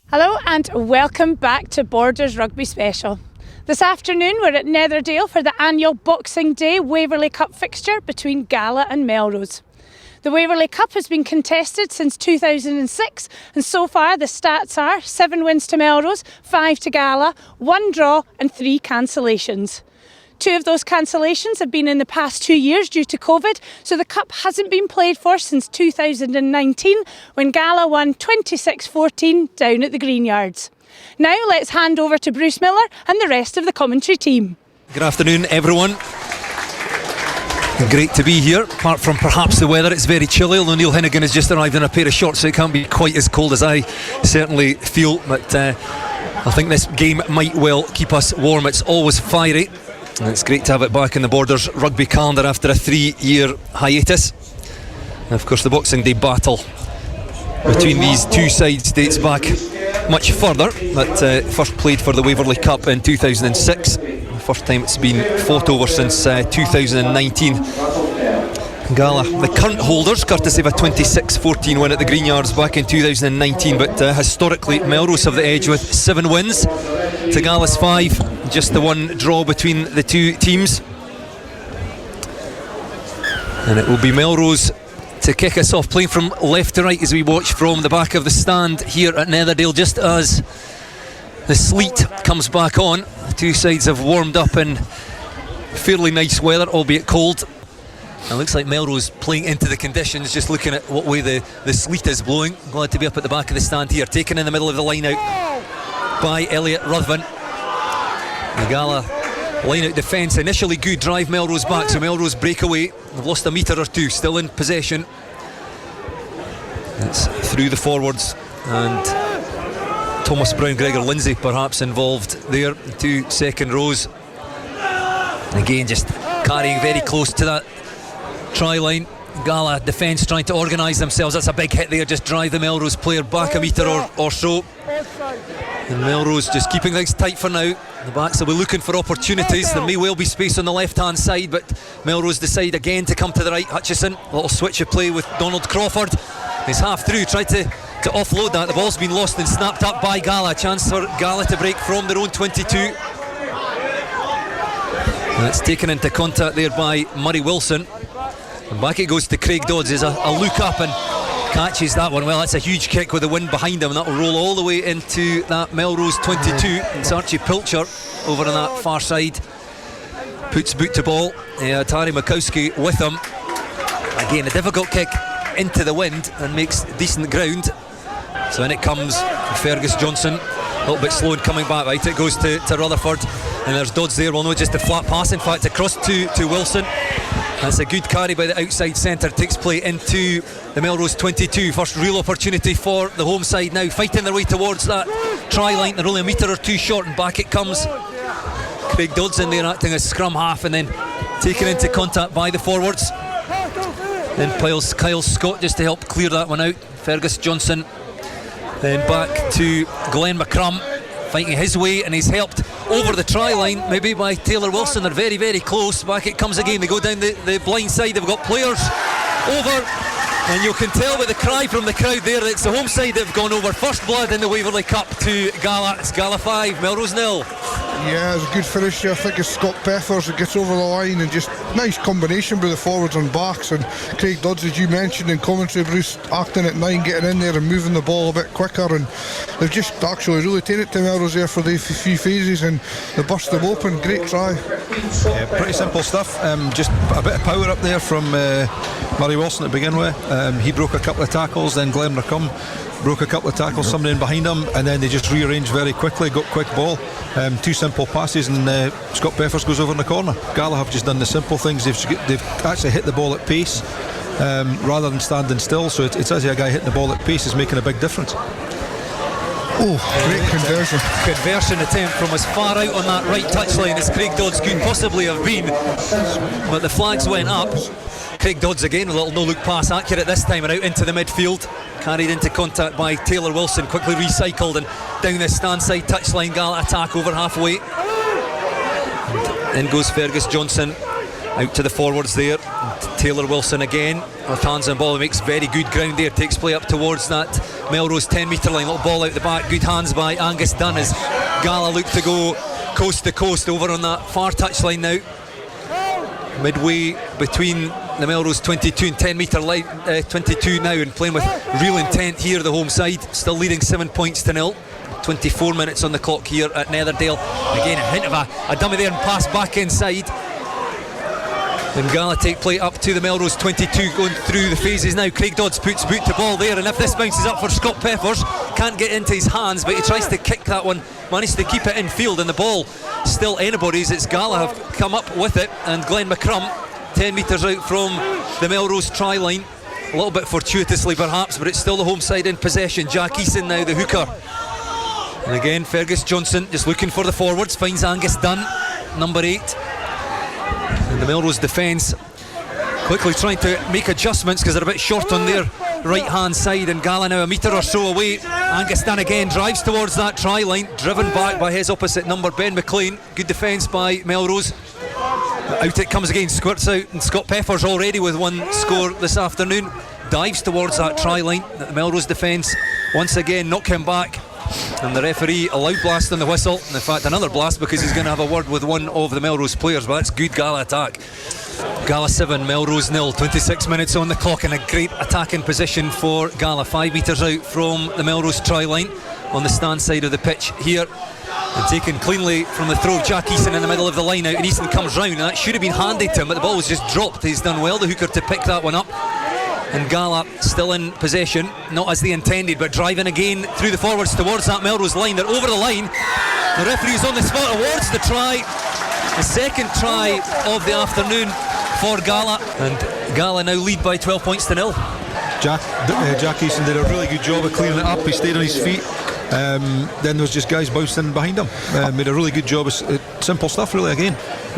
Hello and welcome back to Borders Rugby Special. This afternoon we're at Netherdale for the annual Boxing Day Waverley Cup fixture between Gala and Melrose. The Waverley Cup has been contested since 2006 and so far the stats are 7 wins to Melrose, 5 to Gala, 1 draw and 3 cancellations. 2 of those cancellations have been in the past 2 years due to COVID, so the Cup hasn't been played for since 2019 when Gala won 26-14 down at the Greenyards. Now let's hand over to Bruce Millar and the rest of the commentary team. Good afternoon everyone. Great to be here, apart from perhaps the weather. It's very chilly, although Neil Hinnigan has just arrived in a pair of shorts, so it can't be quite as cold as I certainly feel, but I think this game might well keep us warm. It's always fiery. And it's great to have it back in the Borders rugby calendar after a 3-year hiatus. And of course the Boxing Day battle between these two sides dates back much further. That first played for the Waverley Cup in 2006. The first time it's been fought over since 2019. Gala, the current holders, courtesy of a 26-14 win at the Greenyards back in 2019, but historically Melrose have the edge with 7 wins to Gala's 5, just the 1 draw between the two teams. And it will be Melrose to kick us off, playing from left to right as we watch from the back of the stand here at Netherdale, just as the sleet comes back on. The two sides have warmed up in fairly nice weather, albeit cold. It looks like Melrose playing into the conditions, just looking at what way the sleet is blowing. Glad to be up at the back of the stand here, taken in the middle of the line out by Elliot Ruthven. The Gala line out defence, initially good, drive Melrose back, so Melrose break away. They've lost a metre or 2, still in possession. It's through the forwards, and Thomas Brown, Gregor Lindsay perhaps involved there, 2 second rows. And again, just carrying very close to that try line. Gala defence trying to organise themselves. That's a big hit there, just drive the Melrose player back a metre or so. And Melrose just keeping things tight for now. The backs will be looking for opportunities. There may well be space on the left hand side, but Melrose decide again to come to the right. Hutchison, a little switch of play with Donald Crawford. He's half through, tried to offload that. The ball's been lost and snapped up by Gala. Chance for Gala to break from their own 22. And it's taken into contact there by Murray Wilson. And back it goes to Craig Dodds. There's a look up and catches that one. Well, that's a huge kick with the wind behind him, and that will roll all the way into that Melrose 22. It's Archie Pilcher over on that far side, puts boot to ball. Tari Makowski with him. Again, a difficult kick into the wind and makes decent ground. So in it comes Fergus Johnson, a little bit slow in coming back. Right, it goes to Rutherford, and there's Dodds there. Well, no, just a flat pass, in fact, across to Wilson. That's a good carry by the outside centre, takes play into the Melrose 22. First real opportunity for the home side now, fighting their way towards that try line. They're only a metre or 2 short, and back it comes. Craig Dodds in there acting as scrum half, and then taken into contact by the forwards. Then Kyle Scott just to help clear that one out. Fergus Johnson, then back to Glenn McCrum, fighting his way, and he's helped over the try line maybe by Taylor Wilson. They're very, very close. Back it comes again. They go down the blind side. They've got players over, and you can tell with the cry from the crowd there that it's the home side that have gone over. First blood in the Waverley Cup to Gala. It's Gala 5, Melrose 0. Yeah, it's a good finish here. I think it's Scott Pethers that gets over the line, and just nice combination with the forwards and backs. And Craig Dodds, as you mentioned in commentary, Bruce, acting at 9, getting in there and moving the ball a bit quicker, and they've just actually really taken it to Melrose there for the few phases, and they burst them open. Great try. Yeah, pretty simple stuff. Just a bit of power up there from Murray Wilson to begin with. He broke a couple of tackles, then Glenn McCrum broke a couple of tackles, somebody in behind him, and then they just rearranged very quickly, got quick ball, 2 simple passes, and Scott Pethers goes over in the corner. Gala have just done the simple things. They've actually hit the ball at pace rather than standing still, so it's as a guy hitting the ball at pace is making a big difference. Oh, great conversion. Conversion attempt from as far out on that right touchline as Craig Dodds could possibly have been, but the flags went up. Craig Dodds again, a little no-look pass, accurate this time and out into the midfield. Carried into contact by Taylor Wilson, quickly recycled and down the stand side touchline. Gala attack over halfway. In goes Fergus Johnson out to the forwards there. Taylor Wilson again with hands on ball. He makes very good ground there, takes play up towards that Melrose 10 metre line. Little ball out the back, good hands by Angus Dunn as Gala look to go coast to coast over on that far touchline now. Midway between the Melrose 22 and 10 metre line, 22 now, and playing with real intent here, the home side. Still leading 7 points to 0. 24 minutes on the clock here at Netherdale. Again, a hint of a dummy there and pass back inside. And Gala take play up to the Melrose 22, going through the phases now. Craig Dodds puts boot to ball there, and if this bounces up for Scott Peppers, can't get into his hands, but he tries to kick that one, manages to keep it in field, and the ball still anybody's. It's Gala have come up with it, and Glenn McCrum 10 metres out from the Melrose try line, a little bit fortuitously perhaps, but it's still the home side in possession. Jack Eason now the hooker, and again Fergus Johnson just looking for the forwards, finds Angus Dunn, number 8. And the Melrose defence quickly trying to make adjustments because they're a bit short on their right hand side, and Gala now a metre or so away. Angus Dunn again drives towards that try line, driven back by his opposite number Ben McLean. Good defence by Melrose. Out it comes again, squirts out, and Scott Peppers already with one score this afternoon dives towards that try line. The Melrose defence once again knock him back, and the referee a loud blast on the whistle, and in fact another blast because he's going to have a word with one of the Melrose players. But that's good Gala attack. Gala 7, Melrose 0, 26 minutes on the clock, and a great attacking position for Gala, 5 metres out from the Melrose try line on the stand side of the pitch here, and taken cleanly from the throw of Jack Eason in the middle of the line out, and Eason comes round, and that should have been handed to him, but the ball was just dropped. He's done well, the hooker, to pick that one up, and Gala still in possession, not as they intended, but driving again through the forwards towards that Melrose line. They're over the line, the referee's on the spot, awards the try, the second try of the afternoon for Gala, and Gala now lead by 12 points to 0. Jack Eason did a really good job of clearing it up. He stayed on his feet. Then there was just guys bouncing behind him. Made a really good job of simple stuff really again.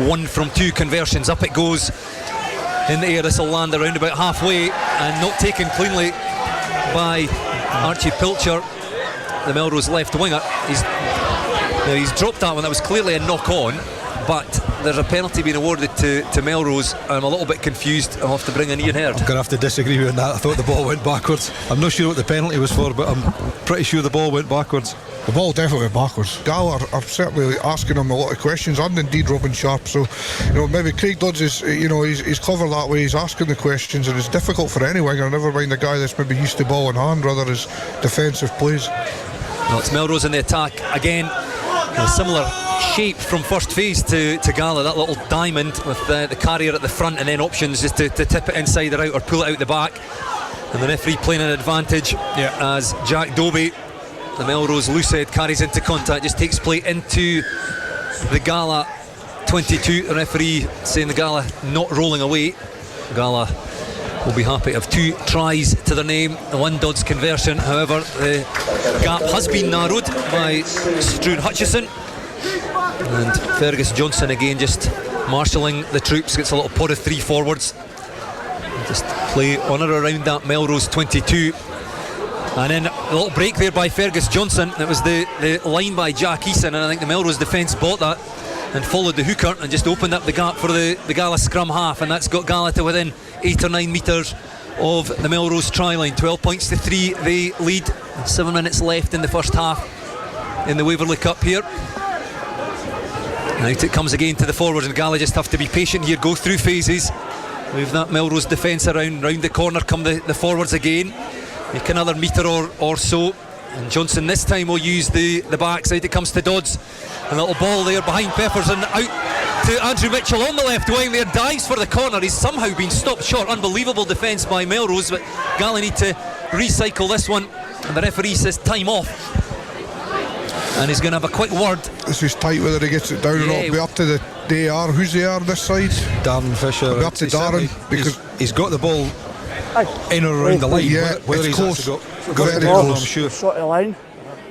1 from 2 conversions, up it goes in the air. This will land around about halfway, and not taken cleanly by Archie Pilcher, the Melrose left winger. He's dropped that one. That was clearly a knock on, but there's a penalty being awarded to Melrose. I'm a little bit confused. I'll have to bring in Iain Herd. I'm going to have to disagree with that. I thought the ball went backwards. I'm not sure what the penalty was for, but I'm pretty sure the ball went backwards. The ball definitely went backwards. Gala are certainly asking him a lot of questions, and indeed Robin Sharp. So, maybe Craig Dodds is, he's clever that way. He's asking the questions, and it's difficult for any winger, never mind a guy that's maybe used to ball in hand, rather his defensive plays. Well, it's Melrose in the attack again. A similar shape from first phase to Gala, that little diamond with the carrier at the front, and then options just to tip it inside or out or pull it out the back, and the referee playing an advantage as Jack Dobie, the Melrose loosehead, carries into contact, just takes play into the Gala 22. The referee saying the Gala not rolling away. Gala will be happy to have 2 tries to their name, the 1 Dodds conversion. However, the gap has been narrowed by Struan Hutchison, and Fergus Johnson again just marshalling the troops, gets a little pod of 3 forwards, just play on or around that Melrose 22, and then a little break there by Fergus Johnson. It was the line by Jack Eason, and I think the Melrose defence bought that and followed the hooker and just opened up the gap for the Gala scrum half, and that's got Gala to within 8 or 9 metres of the Melrose try line. 12 points to 3 they lead. 7 minutes left in the first half in the Waverley Cup here. Out it comes again to the forwards, and Gala just have to be patient here, go through phases, move that Melrose defence round the corner, come the forwards again, make another metre or so, and Johnson this time will use the backside. It comes to Dodds, a little ball there behind Peppers, and out to Andrew Mitchell on the left wing there, dives for the corner. He's somehow been stopped short. Unbelievable defence by Melrose, but Gala need to recycle this one, and the referee says time off, and he's going to have a quick word. This is tight whether he gets it down or not. It'll be up to the AR. Who's the AR this side? Darren Fisher. It'll be up to Darren, because he's got the ball in or around the line. Yeah, whether it's he's close. got Very the ball, close. I'm sure. Short of the line.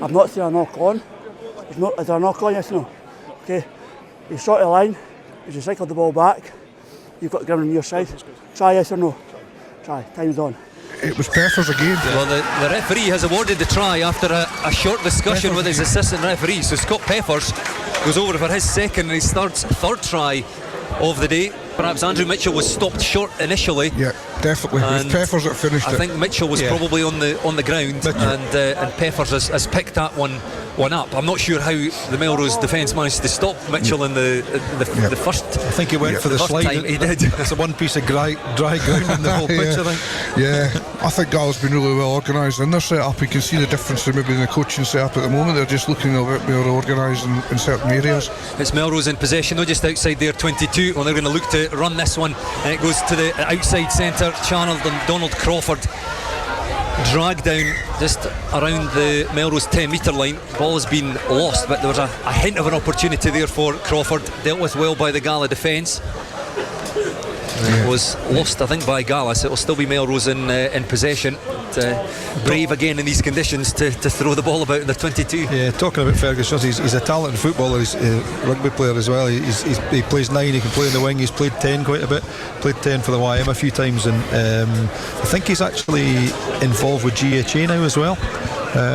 I've not seen a knock on. Is there a knock on? Yes or no? Okay. He's shot the line. He's recycled the ball back. You've got Grimmer on your side. Try, yes or no? Try. Time's on. It was Peffers again. Well, the referee has awarded the try after a short discussion with his assistant referee. So Scott Peffers goes over for his second and he starts third try of the day. Perhaps Andrew Mitchell was stopped short initially. Yeah, definitely. It was Peffers that finished it. I think Mitchell was probably on the ground, and Peffers has picked that one up. I'm not sure how the Melrose defence managed to stop Mitchell in the first. I think he went for the slide. Time he did. It's a one piece of dry ground in the whole pitch, I think. Yeah, I think Gala's been really well organised in their setup. You can see the difference maybe in the coaching setup at the moment. They're just looking a bit more organised in certain areas. It's Melrose in possession, though, just outside their 22. Well, they're going to look to run this one, and it goes to the outside centre channeled, and Donald Crawford dragged down just around the Melrose 10 metre line. Ball has been lost, but there was a hint of an opportunity there for Crawford, dealt with well by the Gala defence. It was lost, I think, by Gala, so it'll still be Melrose in possession. Brave again in these conditions to throw the ball about in the 22. Yeah, talking about Fergus, he's a talented footballer. He's a rugby player as well. He plays 9, he can play in the wing. He's played 10 quite a bit. Played 10 for the YM a few times, and I think he's actually involved with GHA now as well,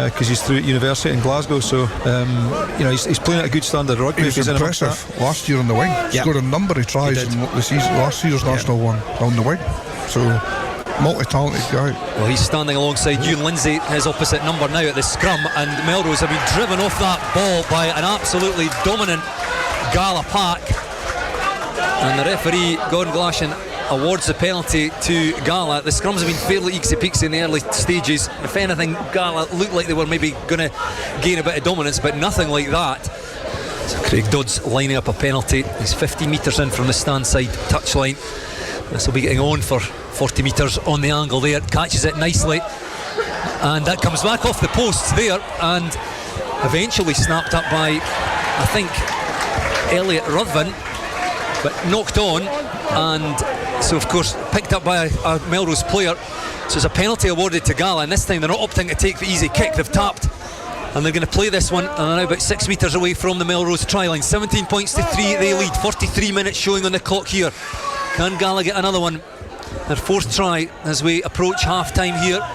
because he's through at university in Glasgow. So he's playing at a good standard of rugby. He was impressive last year on the wing. Scored a number of tries in the season, last year's national one on the wing. So multi-talented guy. Well, he's standing alongside Ewan Lindsay, his opposite number now at the scrum, and Melrose have been driven off that ball by an absolutely dominant Gala pack, and the referee Gordon Glashan awards the penalty to Gala. The scrums have been fairly eeksy-peeksy in the early stages. If anything, Gala looked like they were maybe going to gain a bit of dominance, but nothing like that. So Craig Dodd's lining up a penalty. He's 50 metres in from the stand side touchline. This will be getting on for 40 metres on the angle there. Catches it nicely, and that comes back off the posts there, and eventually snapped up by, I think, Elliot Ruthven, but knocked on, and so of course picked up by a Melrose player. So there's a penalty awarded to Gala, and this time they're not opting to take the easy kick. They've tapped, and they're going to play this one, and they're now about 6 metres away from the Melrose try line. 17 points to 3 they lead. 43 minutes showing on the clock here. Can Gala get another one? Their fourth try as we approach half time here.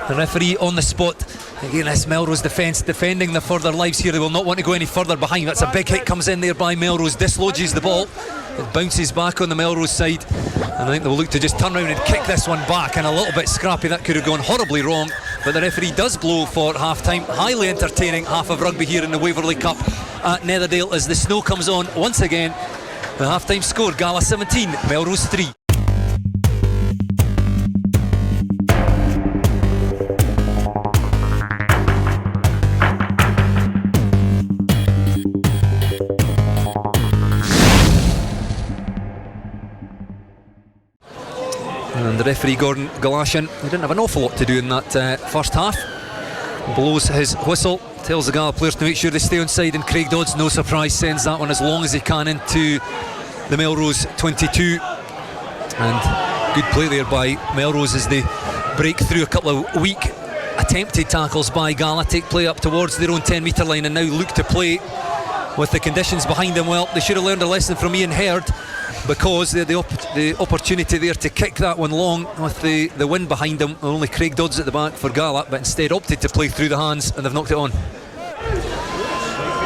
The referee on the spot. Again, this Melrose defence defending the further lives here. They will not want to go any further behind. That's a big hit comes in there by Melrose, dislodges the ball. It bounces back on the Melrose side, and I think they will look to just turn around and kick this one back, and a little bit scrappy. That could have gone horribly wrong, but the referee does blow for half time. Highly entertaining half of rugby here in the Waverley Cup at Netherdale as the snow comes on once again. The half time score, Gala 17, Melrose 3. And the referee Gordon Galashan, he didn't have an awful lot to do in that first half. Blows his whistle, tells the Gala players to make sure they stay on side, and Craig Dodds, no surprise, sends that one as long as he can into the Melrose 22. And good play there by Melrose as they break through a couple of weak attempted tackles by Gala, take play up towards their own 10 metre line, and now look to play with the conditions behind them. Well, they should have learned a lesson from Iain Herd, because they had the opportunity there to kick that one long with the wind behind them. Only Craig Dodds at the back for Gala, but instead opted to play through the hands, and they've knocked it on.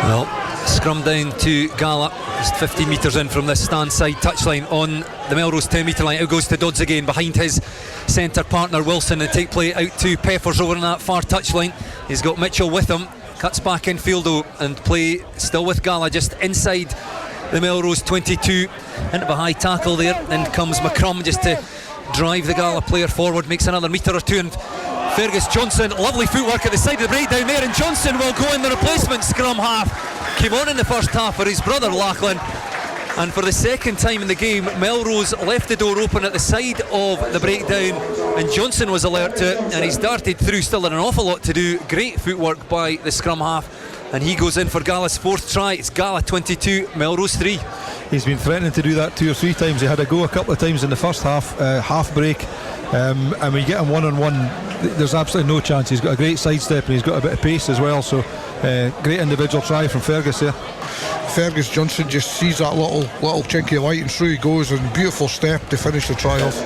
Well, scrum down to Gala, just 15 metres in from this stand side touchline on the Melrose 10 metre line. Out goes to Dodds again behind his centre partner Wilson, and take play out to Peffers over on that far touchline. He's got Mitchell with him, cuts back in field though, and play still with Gala just inside the Melrose 22. Into a high tackle there, and comes McCrum just to drive the Gala player forward, makes another metre or two, and Fergus Johnson, lovely footwork at the side of the breakdown there, and Johnson will go in the replacement scrum half. Came on in the first half for his brother Lachlan, and for the second time in the game Melrose left the door open at the side of the breakdown, and Johnson was alert to it, and he's darted through. Still had an awful lot to do. Great footwork by the scrum half, and he goes in for Gala's fourth try. It's Gala 22, Melrose 3. He's been threatening to do that 2 or 3 times. He had a go a couple of times in the first half, half break, And when you get him one-on-one, there's absolutely no chance. He's got a great sidestep and he's got a bit of pace as well, so great individual try from Fergus there. Fergus Johnson just sees that little chinky of light and through he goes, and beautiful step to finish the try off.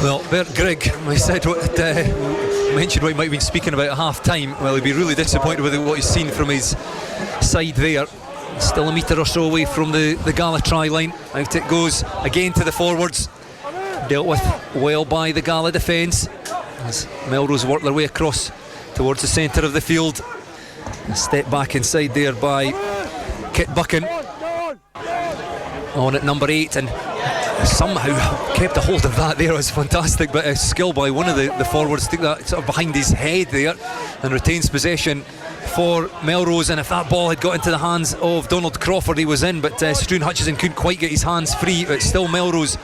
Well, Bert Grigg, I said mentioned what he might have been speaking about at half time. Well, he'd be really disappointed with what he's seen from his side there. Still a metre or so away from the Gala try line. Out it goes again to the forwards. Dealt with well by the Gala defence as Melrose work their way across towards the centre of the field. A step back inside there by Kit Buchan on at number 8, and somehow kept a hold of that there. It was fantastic bit of skill by one of the forwards, took that sort of behind his head there and retains possession for Melrose. And if that ball had got into the hands of Donald Crawford, he was in, but Struan Hutchison couldn't quite get his hands free. But still Melrose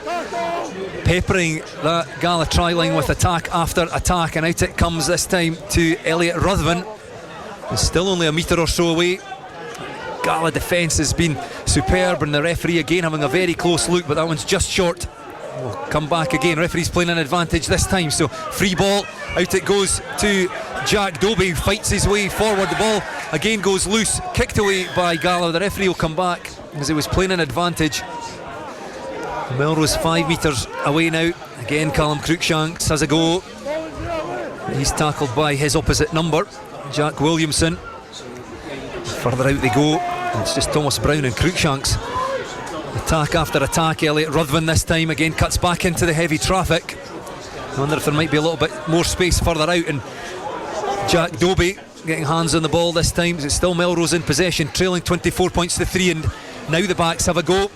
peppering that Gala try line with attack after attack, and out it comes this time to Elliot Ruthven. It's still only a metre or so away. Gala defence has been superb, and the referee again having a very close look, but that one's just short. We'll come back again. Referee's playing an advantage this time, so free ball. Out it goes to Jack Dobie, who fights his way forward. The ball again goes loose, kicked away by Gala. The referee will come back as he was playing an advantage. Melrose 5 metres away now. Again, Callum Cruikshanks has a go. He's tackled by his opposite number, Jack Williamson. Further out they go. It's just Thomas Brown and Cruikshanks. Attack after attack. Elliot Ruthven this time again cuts back into the heavy traffic. I wonder if there might be a little bit more space further out, and Jack Dobie getting hands on the ball this time. It's still Melrose in possession, trailing 24 points to 3, and now the backs have a go.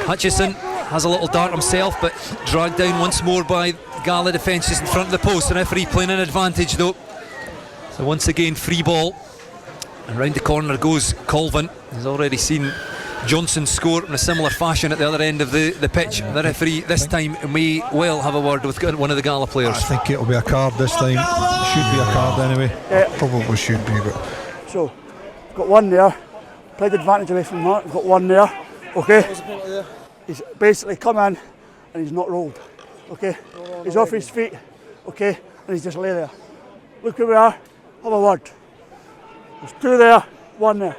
Hutchison has a little dart himself, but dragged down once more by Gala defence just in front of the post. The referee playing an advantage though. So once again free ball, and round the corner goes Colvin. He's already seen Johnson score in a similar fashion at the other end of the pitch. The referee this time may well have a word with one of the Gala players. I think it'll be a card this time. It should be a card anyway. Probably should be, but So, we've got one there. Played advantage away from that. We've got one there. Okay. He's basically come in and he's not rolled. Okay. He's off his feet. Okay. And he's just lay there. Look where we are. Have a word. There's 2 there, 1 there.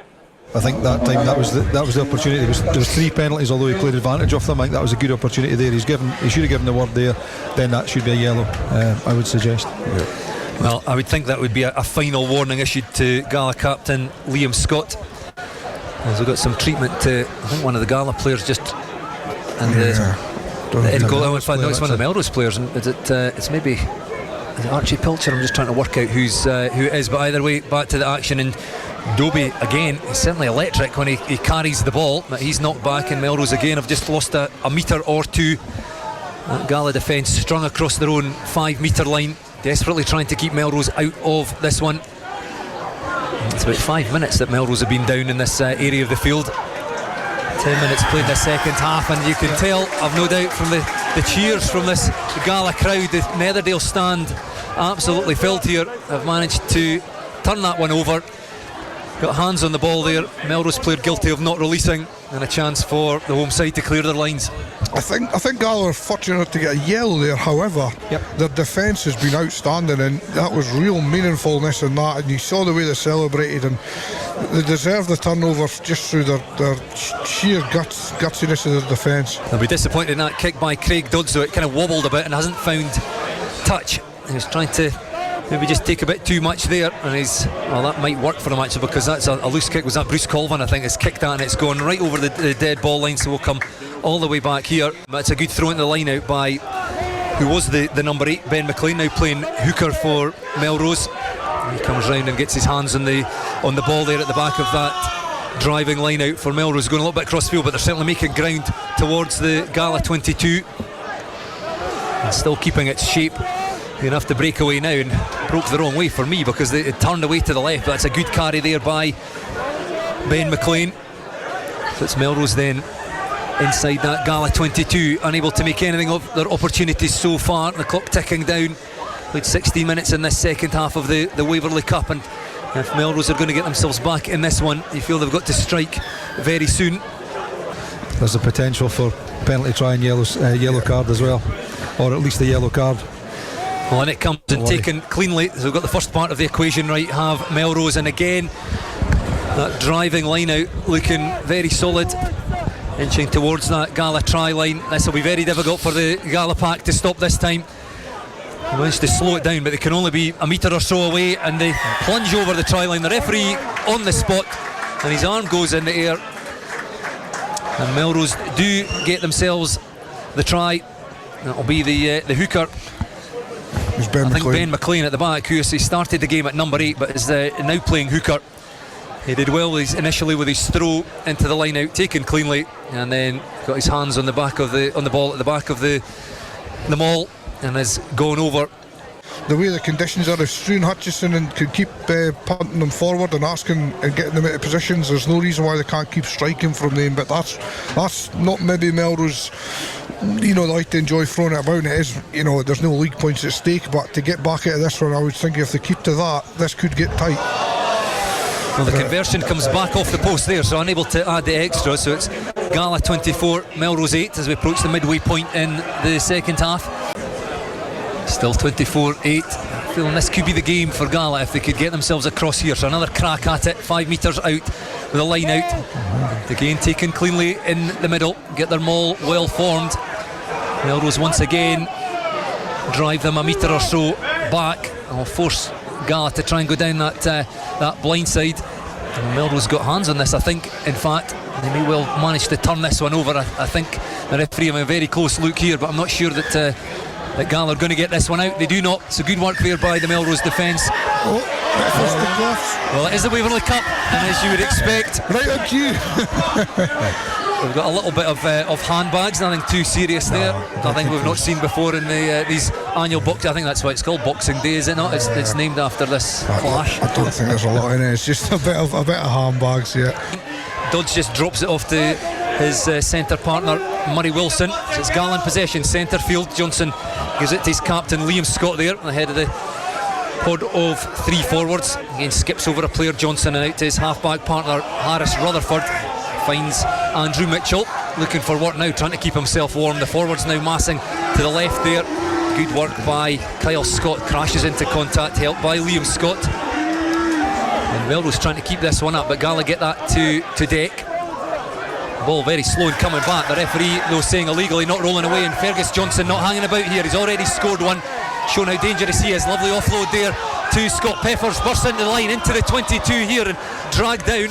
I think that time that was the opportunity. There was 3 penalties, although he played advantage of them. I think that was a good opportunity there. He should have given the word there. Then that should be a yellow, I would suggest. Yeah. Well, I would think that would be a final warning issued to Gala captain Liam Scott. Also got some treatment to, I think, one of the Gala players just, and the end goal. In fact, no, it's one of the Melrose players, and it's maybe Archie Pilcher. I'm just trying to work out who it is, but either way, back to the action. And Dobie again, he's certainly electric when he carries the ball, but he's knocked back, and Melrose again have just lost a metre or 2. That Gala defence strung across their own 5 metre line, desperately trying to keep Melrose out of this one. It's about 5 minutes that Melrose have been down in this area of the field. 10 minutes played the second half, and you can tell, I've no doubt, from the cheers from this Gala crowd, the Netherdale stand absolutely filled here. Have managed to turn that one over. Got hands on the ball there. Melrose player guilty of not releasing, and a chance for the home side to clear their lines. I think Gala are fortunate to get a yellow there. However, their defence has been outstanding, and that was real meaningfulness in that, and you saw the way they celebrated, and they deserve the turnover just through their sheer gutsiness of their defence. They'll be disappointed in that kick by Craig Dodds, though. It kind of wobbled a bit and hasn't found touch. He was trying to maybe just take a bit too much there, and that might work for him actually, because that's a loose kick. Was that Bruce Colvin, I think, has kicked that, and it's gone right over the dead ball line, so we'll come all the way back here. But it's a good throw into the line out by who was the number 8, Ben McLean, now playing hooker for Melrose. He comes round and gets his hands on the ball there at the back of that driving line out for Melrose, going a little bit cross field, but they're certainly making ground towards the Gala 22, and still keeping its shape. Enough to break away now, and broke the wrong way for me because it turned away to the left, but that's a good carry there by Ben McLean. So it's Melrose then inside that Gala 22, unable to make anything of their opportunities so far. The clock ticking down. Played 16 minutes in this second half of the Waverley Cup, and if Melrose are going to get themselves back in this one, you feel they've got to strike very soon. There's the potential for penalty try and yellow card as well. or at least a yellow card. Well, and it comes and taken cleanly. So we've got the first part of the equation right, have Melrose, and again that driving line out looking very solid, inching towards that Gala try line. This will be very difficult for the Gala pack to stop this time. They managed to slow it down, but they can only be a metre or so away, and they plunge over the try line. The referee on the spot, and his arm goes in the air, and Melrose do get themselves the try. That'll be the hooker. I think Ben McLean at the back, who he started the game at number 8 but is now playing hooker. He did well initially with his throw into the line out, taken cleanly, and then got his hands on the back of the ball at the back of the maul, and has gone over. The way the conditions are, if Struan Hutchison could keep punting them forward and asking and getting them into positions, there's no reason why they can't keep striking from them. But that's not maybe Melrose. They like to enjoy throwing it about. It is, there's no league points at stake, but to get back out of this one, I would think if they keep to that, this could get tight. Well, the conversion comes back off the post there, so unable to add the extra. So it's Gala 24, Melrose 8 as we approach the midway point in the second half. Still 24-8. Feeling this could be the game for Gala if they could get themselves across here. So another crack at it, 5 metres out with a line out. Again taken cleanly in the middle, get their maul well formed. Melrose once again drive them a metre or so back. I'll force Gala to try and go down that blind side. And Melrose got hands on this, I think. In fact, they may well manage to turn this one over. I think the referee have a very close look here, but I'm not sure that Gala are going to get this one out. They do not. So good work there by the Melrose defence. Well, it is the Waverley Cup, and as you would expect, right on cue. we've got a little bit of handbags, nothing too serious there. Nothing we've not seen before in these annual boxing. I think that's why it's called Boxing Day, is it not? It's named after this clash. I don't think there's a lot in it. It's just a bit of handbags, yeah. Dodds just drops it off to his centre partner Murray Wilson. So it's Gala in possession, centre field. Johnson gives it to his captain Liam Scott there ahead of the pod of 3 forwards. Again skips over a player, Johnson, and out to his half-back partner Harris Rutherford. Finds Andrew Mitchell looking for work now, trying to keep himself warm. The forwards now massing to the left there. Good work by Kyle Scott, crashes into contact, helped by Liam Scott. And Melrose trying to keep this one up, but Gala get that to deck. Ball very slow and coming back. The referee though saying illegally, not rolling away, and Fergus Johnson not hanging about here. He's already scored one, showing how dangerous he is. Lovely offload there to Scott Peppers, bursts into the line, into the 22 here and dragged down.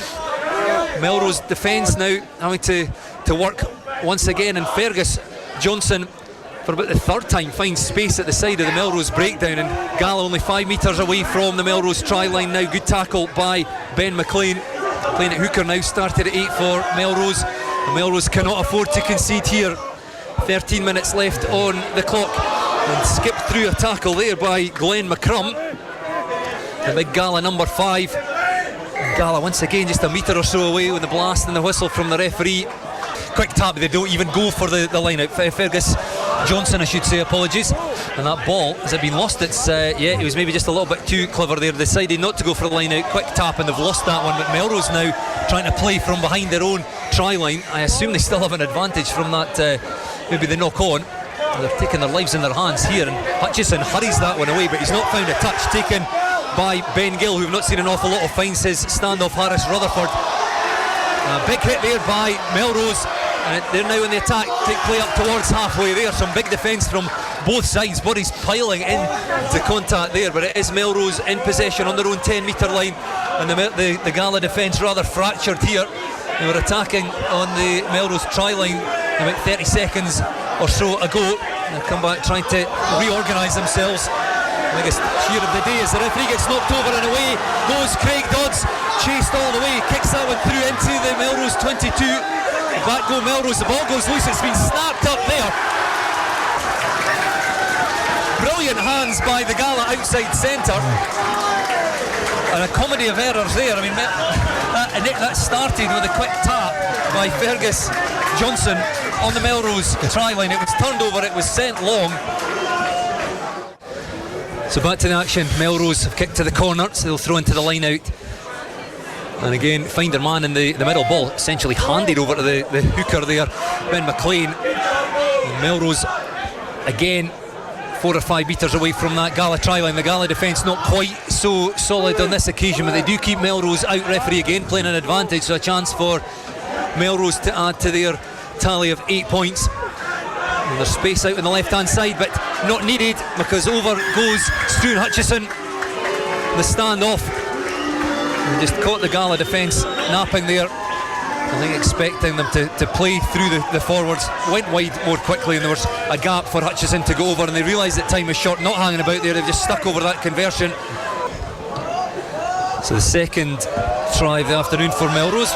Melrose defence now having to work once again, and Fergus Johnson for about the third time finds space at the side of the Melrose breakdown, and Gala only 5 metres away from the Melrose try line now. Good tackle by Ben McLean, playing at hooker now, started at 8 for Melrose. And Melrose cannot afford to concede here. 13 minutes left on the clock, and skipped through a tackle there by Glenn McCrum, the big Gala number 5. Gala once again just a metre or so away with the blast and the whistle from the referee. Quick tap, they don't even go for the line out. Fergus Johnson, I should say, apologies. And that ball, has it been lost? It's he was maybe just a little bit too clever there. Decided not to go for the line out. Quick tap, and they've lost that one. But Melrose now trying to play from behind their own try line. I assume they still have an advantage from that, maybe the knock on. They're taking their lives in their hands here, and Hutchison hurries that one away, but he's not found a touch taken by Ben Gill, who we've not seen an awful lot of, finds his standoff Harris Rutherford. A big hit there by Melrose, and they're now in the attack, take play up towards halfway there. Some big defence from both sides, bodies piling into contact there, but it is Melrose in possession on their own 10 metre line, and the Gala defence rather fractured here. They were attacking on the Melrose try line about 30 seconds or so ago. They'll come back trying to reorganise themselves. The biggest cheer of the day as the referee gets knocked over, and away goes Craig Dodds, chased all the way, kicks that one through into the Melrose 22. Back go Melrose, the ball goes loose, it's been snapped up there. Brilliant hands by the Gala outside centre, and a comedy of errors there. I mean, that started with a quick tap by Fergus Johnson on the Melrose try line. It was turned over, it was sent long. So back to the action. Melrose have kicked to the corner, so they'll throw into the line out. And again, find their man in the middle. Ball essentially handed over to the hooker there, Ben McLean. And Melrose again 4 or 5 metres away from that Gala try line. The Gala defence not quite so solid on this occasion, but they do keep Melrose out. Referee again playing an advantage, so a chance for Melrose to add to their tally of 8 points. And there's space out on the left hand side, but not needed, because over goes Stuart Hutchison. The standoff, and just caught the Gala defence napping there. I think expecting them to play through the forwards. Went wide more quickly, and there was a gap for Hutchison to go over, and they realised that time was short, not hanging about there. They've just stuck over that conversion. So the second try of the afternoon for Melrose.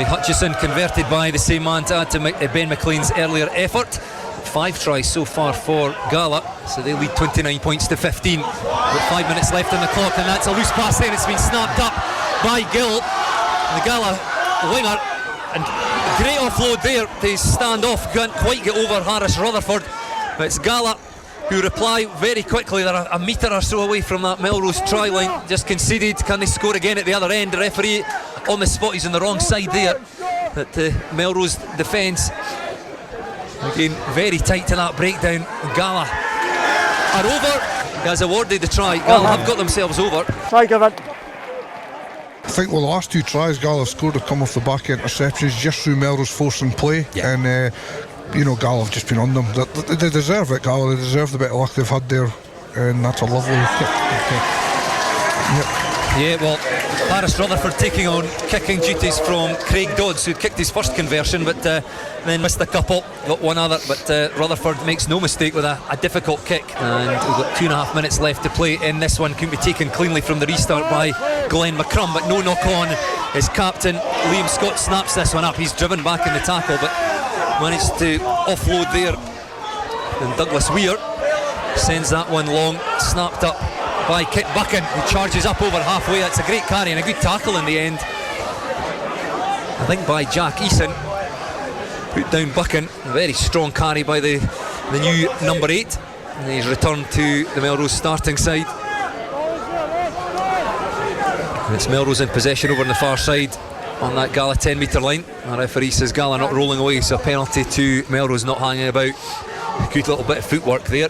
Hutchison converted by the same man to add to Ben McLean's earlier effort. 5 tries so far for Gala, so they lead 29 points to 15 with 5 minutes left on the clock, and that's a loose pass there. It's been snapped up by Gill, the Gala winger, and great offload there to stand off. Can't quite get over Harris Rutherford, but it's Gala who reply very quickly. They're a metre or so away from that Melrose try line, just conceded. Can they score again at the other end? The referee on the spot, he's on the wrong side there, but the Melrose defence again very tight to that breakdown. Gala are over. He has awarded the try. Gala have got themselves over. Try given. I think the last 2 tries Gala have scored have come off the back of interceptions just through Melrose forcing play, and Gala have just been on them. They deserve it, Gala. They deserve the bit of luck they've had there, and that's a lovely kick. Yeah, well, Harris Rutherford taking on kicking duties from Craig Dodds, who'd kicked his first conversion, but then missed a couple, got one other, but Rutherford makes no mistake with a difficult kick, and we've got 2.5 minutes left to play in this one. Can be taken cleanly from the restart by Glenn McCrum, but no knock on. His captain Liam Scott snaps this one up. He's driven back in the tackle, but managed to offload there, and Douglas Weir sends that one long, snapped up by Kit Buchan, who charges up over halfway. That's a great carry and a good tackle in the end, I think, by Jack Eason. Put down Buchan. A very strong carry by the new number 8, and he's returned to the Melrose starting side. And it's Melrose in possession over on the far side on that Gala 10 metre line. The referee says Gala not rolling away, so a penalty to Melrose not hanging about. Good little bit of footwork there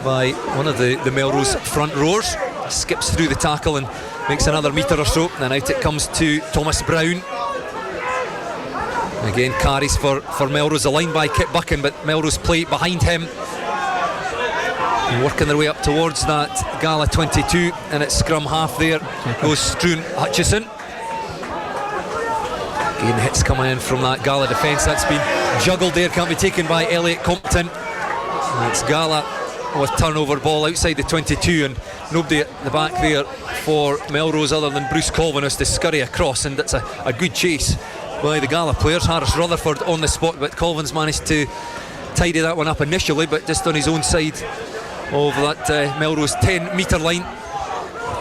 by one of the Melrose front rowers. Skips through the tackle and makes another metre or so, and out it comes to Thomas Brown. Again carries for Melrose, a line by Kit Buchan, but Melrose play behind him, and working their way up towards that Gala 22, and at scrum half there goes Struan Hutchison. Again hits coming in from that Gala defence. That's been juggled there, can't be taken by Elliot Compton. And it's Gala with turnover ball outside the 22, and nobody at the back there for Melrose other than Bruce Colvin has to scurry across, and it's a good chase by the Gala players. Harris Rutherford on the spot, but Colvin's managed to tidy that one up initially, but just on his own side of that Melrose 10 metre line.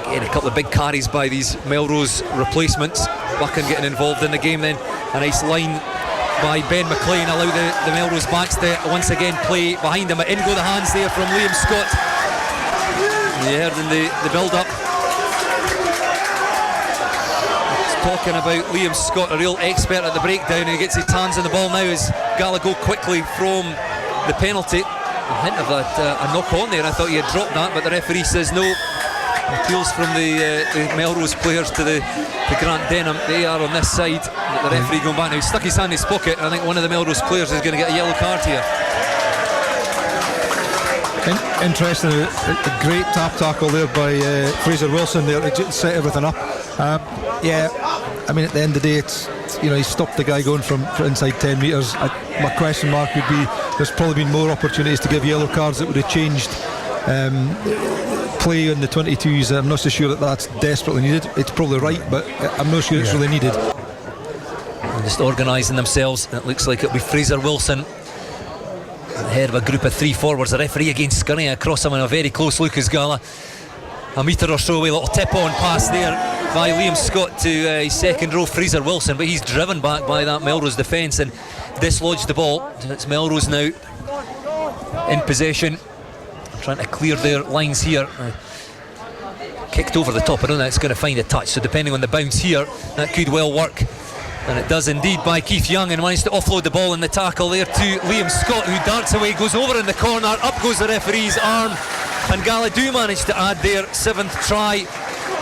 Again, a couple of big carries by these Melrose replacements. Buchan getting involved in the game then. A nice line by Ben McLean, allow the Melrose backs to once again play behind him. In go the hands there from Liam Scott. You heard in the build-up, talking about Liam Scott, a real expert at the breakdown, and he gets his hands on the ball now as Gala go quickly from the penalty. A hint of a knock on there. I thought he had dropped that, but the referee says no. Appeals from the Melrose players to Grant Denham. They are on this side. The referee going back now. He stuck his hand in his pocket, and I think one of the Melrose players is going to get a yellow card here. Interesting, a great tap tackle there by Fraser Wilson there to set everything up. I mean, at the end of the day, it's he stopped the guy going from inside 10 metres. My question mark would be, there's probably been more opportunities to give yellow cards that would have changed play in the 22s. I'm not so sure that's desperately needed. It's probably right, but I'm not sure it's really needed. Just organising themselves. It looks like it'll be Fraser Wilson ahead of a group of 3 forwards. The referee again scurrying across him in a very close look as Gala a metre or so away. A little tip on pass there by Liam Scott to his second row Fraser Wilson, but he's driven back by that Melrose defence and dislodged the ball. It's Melrose now in possession, trying to clear their lines here. Kicked over the top. I don't know it's going to find a touch, so depending on the bounce here, that could well work And it does indeed by Keith Young, and managed to offload the ball in the tackle there to Liam Scott, who darts away, goes over in the corner, up goes the referee's arm, and Gala do manage to add their 7th try.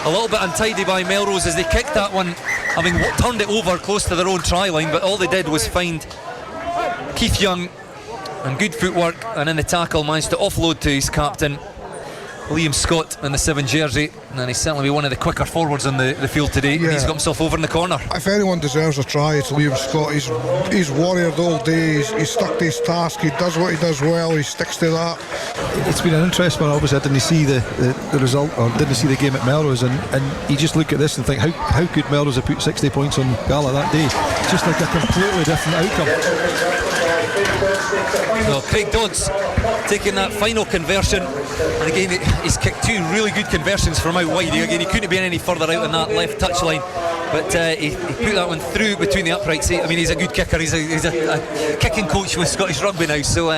A little bit untidy by Melrose as they kicked that one, having turned it over close to their own try line, but all they did was find Keith Young, and good footwork, and in the tackle managed to offload to his captain Liam Scott in the 7 jersey, and he's certainly one of the quicker forwards on the field today. Yeah. He's got himself over in the corner. If anyone deserves a try, it's Liam Scott. He's warriored all day. He's stuck to his task. He does what he does well. He sticks to that. It's been an interesting one. Obviously I didn't see the result, or didn't see the game at Melrose, and you just look at this and think how could Melrose have put 60 points on Gala that day. It's just like a completely different outcome. Well, Craig Dodds taking that final conversion, and again he's kicked 2 really good conversions from out wide. Again, he couldn't have been any further out on that left touchline, but he put that one through between the uprights. I mean, he's a good kicker. He's a kicking coach with Scottish Rugby now, so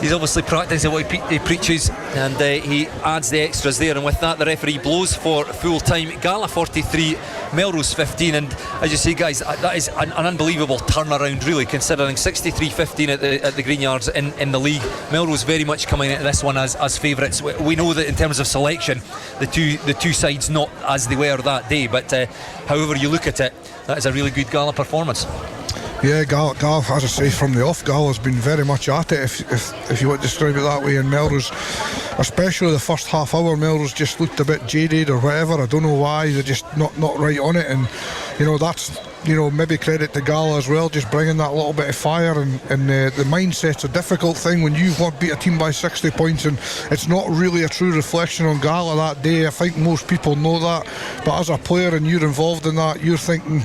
he's obviously practising what he preaches, and he adds the extras there, and with that the referee blows for full time. Gala 43, Melrose 15, and as you say, guys, that is an unbelievable turnaround, really, considering 63-15 at the Green Yards in the league. Melrose very much coming into this one as favourites. We know that in terms of selection, the two sides not as they were that day, but however you look at it, that is a really good Gala performance. Yeah, Gala, as I say, from the off, Gala's been very much at it, if you want to describe it that way. And Melrose, especially the first half hour, Melrose just looked a bit jaded or whatever. I don't know why. They're just not right on it, and that's maybe credit to Gala as well, just bringing that little bit of fire. And the mindset's a difficult thing when you want to beat a team by 60 points, and it's not really a true reflection on Gala that day. I think most people know that, but as a player and you're involved in that, you're thinking,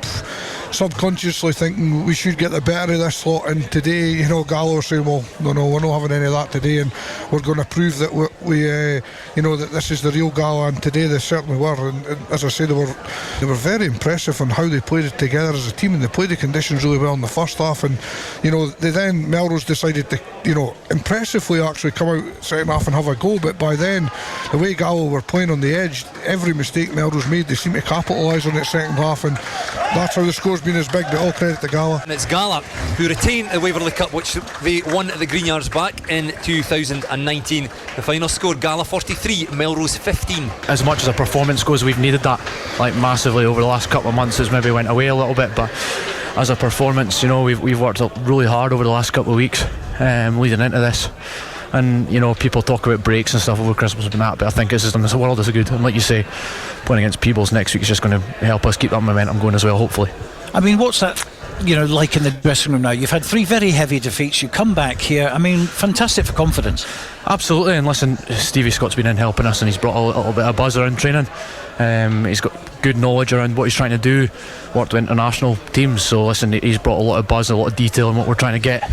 subconsciously thinking we should get the better of this lot, and today Gala were saying, well, no, we're not having any of that today, and we're going to prove that we that this is the real Gala. And today they certainly were, and as I say, they were very impressive on how they played it together as a team, and they played the conditions really well in the first half. And they then, Melrose decided to impressively actually come out second half and have a go, but by then the way Gala were playing on the edge, every mistake Melrose made, they seemed to capitalise on it second half, and that's how the score's been as big. But all credit to Gala. And it's Gala who retain the Waverley Cup, which they won at the Green Yards back in 2019. The final score, Gala 43, Melrose 15. As much as a performance goes, we've needed that massively over the last couple of months. It's maybe went away a little bit, but as a performance, we've worked really hard over the last couple of weeks leading into this. And people talk about breaks and stuff over Christmas and that, but I think it's just done this world is good. And like you say, playing against Peebles next week is just going to help us keep that momentum going as well, hopefully. I mean, what's that like in the dressing room now? You've had 3 very heavy defeats, you come back here, I mean, fantastic for confidence. Absolutely, and listen, Stevie Scott's been in helping us, and he's brought a little bit of buzz around training. He's got good knowledge around what he's trying to do, worked with international teams, so listen, he's brought a lot of buzz, a lot of detail in what we're trying to get,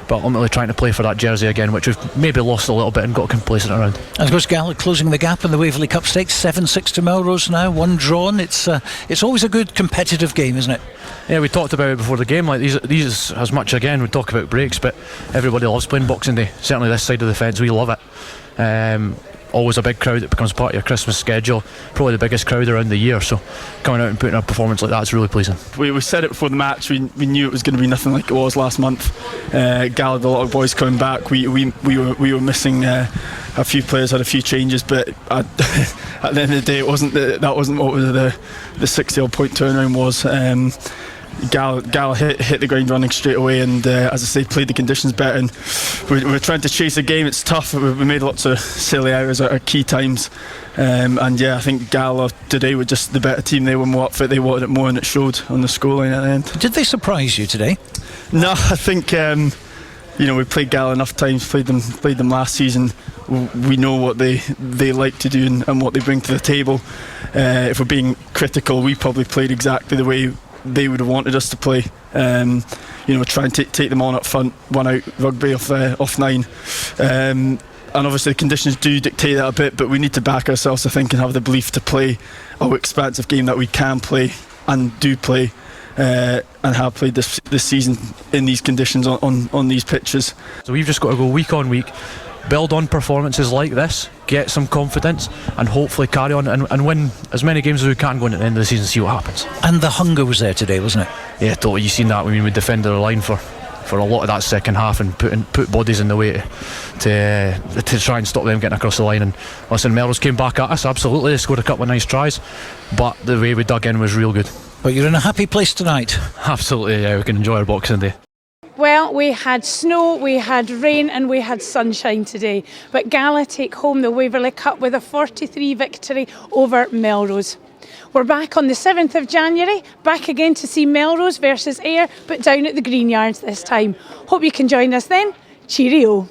but ultimately trying to play for that jersey again, which we've maybe lost a little bit and got complacent around. And of course, Gala closing the gap in the Waverley Cup stakes, 7-6 to Melrose now, 1 drawn. It's always a good competitive game, isn't it? Yeah, we talked about it before the game. Like these as much again. We talk about breaks, but everybody loves playing Boxing Day. Certainly this side of the fence, we love it. Always a big crowd that becomes part of your Christmas schedule. Probably the biggest crowd around the year. So coming out and putting a performance like that is really pleasing. We said it before the match. We knew it was going to be nothing like it was last month. Gala had a lot of boys coming back. We were missing a few players, had a few changes, but at the end of the day, that wasn't what the 60-odd point turnaround was. Gala hit the ground running straight away, and as I say, played the conditions better, and we're trying to chase a game. It's tough. We made lots of silly errors at key times, and yeah, I think Gala today were just the better team. They were more up for it, they wanted it more, and it showed on the scoreline at the end. Did they surprise you today? No, I think we played Gala enough times, played them last season. We know what they like to do and what they bring to the table. If we're being critical, we probably played exactly the way they would have wanted us to play. Try and take them on up front, one out rugby off 9. And obviously the conditions do dictate that a bit, but we need to back ourselves, I think, and have the belief to play our expansive game that we can play and do play, and have played this season in these conditions on these pitches. So we've just got to go week on week, build on performances like this, get some confidence, and hopefully carry on and win as many games as we can going at the end of the season, see what happens. And the hunger was there today, wasn't it? Yeah, totally. You've seen that when we defended the line for a lot of that second half and put bodies in the way to try and stop them getting across the line. And listen, Melrose came back at us, absolutely. They scored a couple of nice tries, but the way we dug in was real good. But you're in a happy place tonight. Absolutely, yeah, we can enjoy our Boxing Day. Well, we had snow, we had rain and we had sunshine today, but Gala take home the Waverley Cup with a 43 victory over Melrose. We're back on the 7th of January, back again to see Melrose versus Ayr, but down at the Green Yards this time. Hope you can join us then. Cheerio.